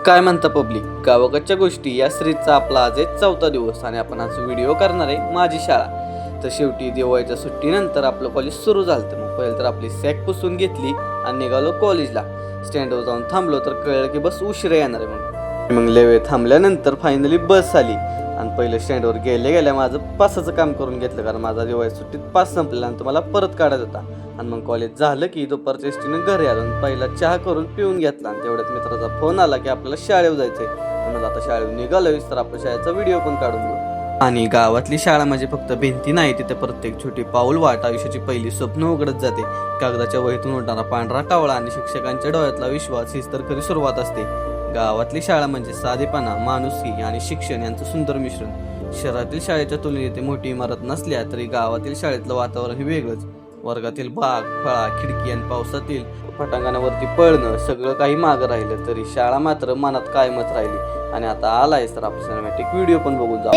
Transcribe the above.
काय म्हणता पब्लिक, गावाकडच्या गोष्टी या सिरीजचा आपला आज आहे 4था दिवस आणि आपण आज व्हिडिओ करणार आहे माझी शाळा. तर शेवटी दिवाळीच्या सुट्टीनंतर आपलं कॉलेज सुरू झालं. मग पहिलं तर आपली सॅक पुसून घेतली आणि निघालो कॉलेजला. स्टँडवर जाऊन थांबलो तर कळलं की बस उशिरा येणार आहे. मग लय वेळ थांबल्यानंतर फायनली बस आली आणि पहिलं स्टँडवर गेल्या माझं पासाचं काम करून घेतलं, कारण माझा दिवाळी सुट्टीत पास संपलेला आणि तो मला परत काढायचा होता. आणि मग कॉलेज झालं की दुपारच्या एसटीनं घरी आलो आणि पहिला चहा करून पिऊन घेतला. आणि तेवढ्यात मित्राचा फोन आला की आपल्याला शाळेवर जायचंय. म्हणून आता शाळेवर निघालोय तर आपल्या शाळेचा व्हिडिओ पण काढून घेऊ. आणि गावातली शाळा म्हणजे फक्त भिंती नाही, तिथे प्रत्येक छोटी पाऊल वाट आयुष्याची पहिली स्वप्न उघडत जाते. कागदाच्या वहीतून उडणारा पांढरा कावळा आणि शिक्षकांच्या डोळ्यातला विश्वास हीच तर खरी सुरुवात असते. गावातली शाळा म्हणजे साधेपणा, माणुसकी आणि शिक्षण यांचं सुंदर मिश्रण. शहरातील शाळेच्या तुलनेत मोठी इमारत नसल्या तरी गावातील शाळेतलं वातावरण हे वेगळंच. वर्गातील बाग, फळा, खिडकी आणि पावसातील पटांगणावरती पळणं सगळं काही मागं राहिलं तरी शाळा मात्र मनात कायमच राहिली. आणि आता आलाय तर आपण सिनेमॅटिक व्हिडिओ पण बघून जाऊ.